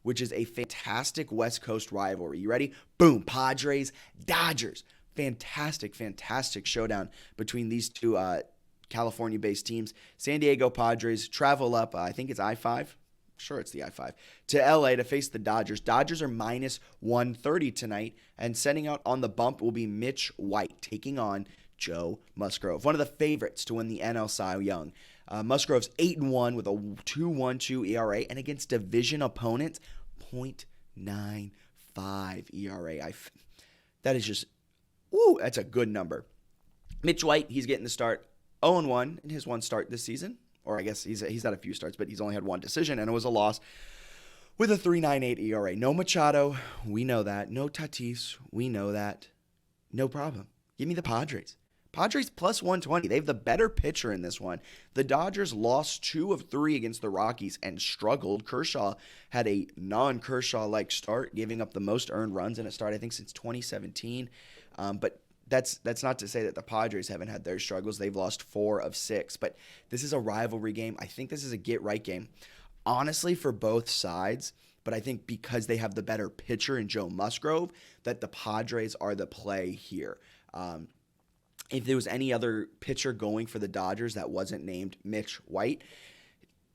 which is a fantastic West Coast rivalry. You ready? Boom, Padres, Dodgers. Fantastic, fantastic showdown between these two California-based teams. San Diego Padres travel up, I think it's I-5. Sure, it's the I-5, to LA to face the Dodgers. Dodgers are minus 130 tonight, and setting out on the bump will be Mitch White taking on Joe Musgrove, one of the favorites to win the NL Cy Young. Musgrove's 8-1 with a 2.12 ERA, and against division opponents, 0.95 ERA. That is just, woo, that's a good number. Mitch White, he's getting the start, 0-1 in his one start this season. Or I guess he's had a few starts, but he's only had one decision, and it was a loss with a 3.98 ERA. No Machado, we know that. No Tatis, we know that. No problem. Give me the Padres. Padres plus 120. They have the better pitcher in this one. The Dodgers lost 2 of 3 against the Rockies and struggled. Kershaw had a non-Kershaw-like start, giving up the most earned runs in a start, I think, since 2017. But that's not to say that the Padres haven't had their struggles. They've lost 4 of 6. But this is a rivalry game. I think this is a get-right game. Honestly, for both sides, but I think because they have the better pitcher in Joe Musgrove, that the Padres are the play here. If there was any other pitcher going for the Dodgers that wasn't named Mitch White,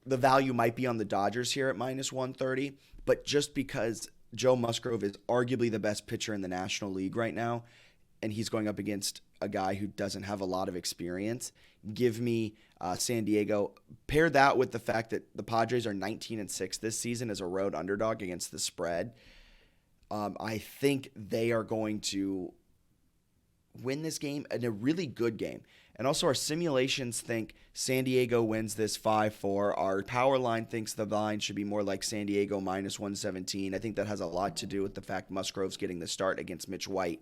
the value might be on the Dodgers here at minus 130. But just because Joe Musgrove is arguably the best pitcher in the National League right now, and he's going up against a guy who doesn't have a lot of experience, give me San Diego. Pair that with the fact that the Padres are 19-6 this season as a road underdog against the spread. I think they are going to win this game, and a really good game. And also our simulations think San Diego wins this 5-4. Our power line thinks the line should be more like San Diego minus 117. I think that has a lot to do with the fact Musgrove's getting the start against Mitch White.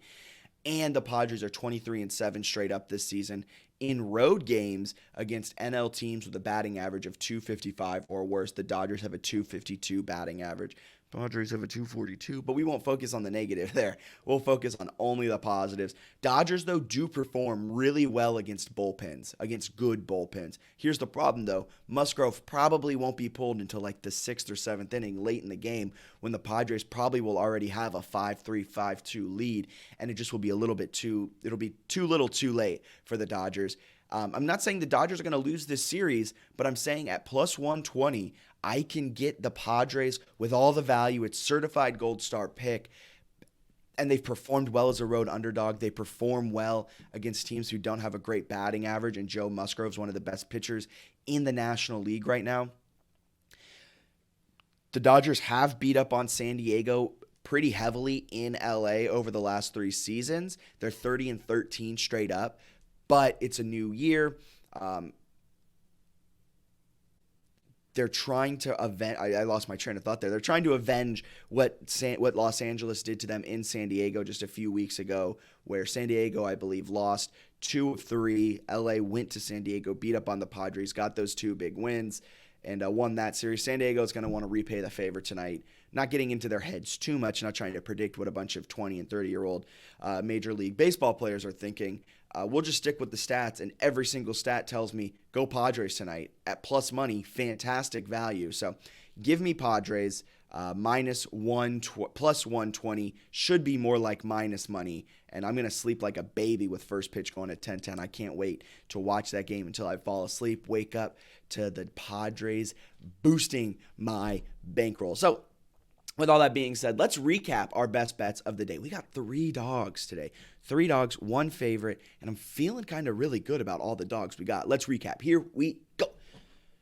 And the Padres are 23-7 straight up this season in road games against NL teams with a batting average of 255 or worse. The Dodgers have a 252 batting average. Padres have a 242, but we won't focus on the negative there. We'll focus on only the positives. Dodgers, though, do perform really well against bullpens, against good bullpens. Here's the problem, though. Musgrove probably won't be pulled until like the 6th or 7th inning late in the game when the Padres probably will already have a 5-3, 5-2 lead, and it just will be it'll be too little too late for the Dodgers. I'm not saying the Dodgers are going to lose this series, but I'm saying at plus 120, I can get the Padres with all the value. It's certified gold star pick, and they've performed well as a road underdog. They perform well against teams who don't have a great batting average, and Joe Musgrove's one of the best pitchers in the National League right now. The Dodgers have beat up on San Diego pretty heavily in LA over the last 3 seasons. They're 30-13 straight up. But it's a new year. They're trying to avenge. I lost my train of thought there. They're trying to avenge what Los Angeles did to them in San Diego just a few weeks ago, where San Diego, I believe, lost 2 of 3. LA went to San Diego, beat up on the Padres, got those 2 big wins, and won that series. San Diego is going to want to repay the favor tonight. Not getting into their heads too much, not trying to predict what a bunch of 20 and 30-year-old Major League Baseball players are thinking. We'll just stick with the stats, and every single stat tells me go Padres tonight at plus money, fantastic value. So give me Padres plus 120, should be more like minus money, and I'm going to sleep like a baby with first pitch going at 10-10. I can't wait to watch that game until I fall asleep, wake up to the Padres boosting my bankroll. So with all that being said, let's recap our best bets of the day. We got 3 dogs today. 3 dogs, 1 favorite, and I'm feeling kind of really good about all the dogs we got. Let's recap. Here we go.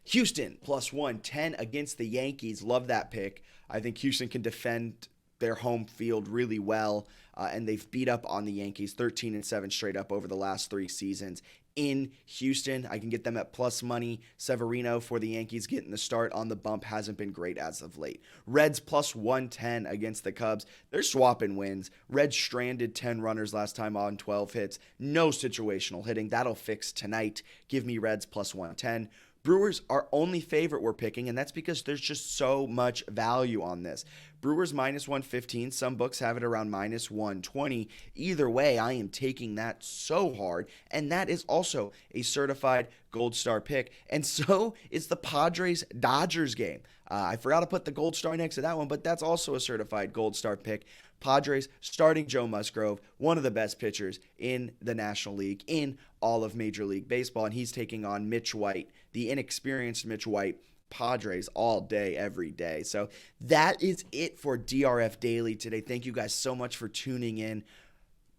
Houston plus 110 against the Yankees. Love that pick. I think Houston can defend their home field really well, and they've beat up on the Yankees 13-7 straight up over the last 3 seasons. In Houston, I can get them at plus money. Severino for the Yankees getting the start on the bump hasn't been great as of late. Reds plus 110 against the Cubs. They're swapping wins. Reds stranded 10 runners last time on 12 hits. No situational hitting. That'll fix tonight. Give me Reds plus 110. Brewers are only favorite we're picking, and that's because there's just so much value on this. Brewers minus 115. Some books have it around minus 120. Either way, I am taking that so hard. And that is also a certified Gold Star pick. And so is the Padres-Dodgers game. I forgot to put the Gold Star next to that one, but that's also a certified Gold Star pick. Padres starting Joe Musgrove, one of the best pitchers in the National League, in all of Major League Baseball, and he's taking on Mitch White, the inexperienced Mitch White. Padres all day, every day. So that is it for DRF Daily today. Thank you guys so much for tuning in.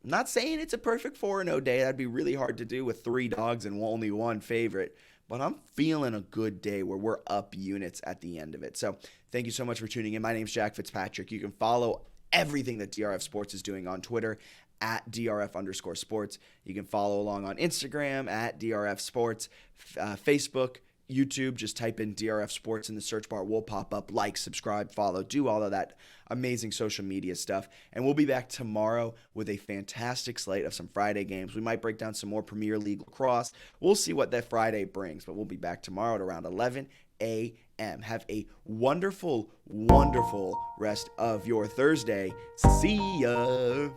I'm not saying it's a perfect 4-0 day. That'd be really hard to do with 3 dogs and only one favorite. But I'm feeling a good day where we're up units at the end of it. So thank you so much for tuning in. My name's Jack Fitzpatrick. You can follow everything that DRF Sports is doing on Twitter at DRF_sports. You can follow along on Instagram at DRF Sports, Facebook, YouTube. Just type in DRF Sports in the search bar. We'll pop up. Like, subscribe, follow, do all of that amazing social media stuff. And we'll be back tomorrow with a fantastic slate of some Friday games. We might break down some more Premier League lacrosse. We'll see what that Friday brings. But we'll be back tomorrow at around 11 a.m. Have a wonderful, wonderful rest of your Thursday. See ya.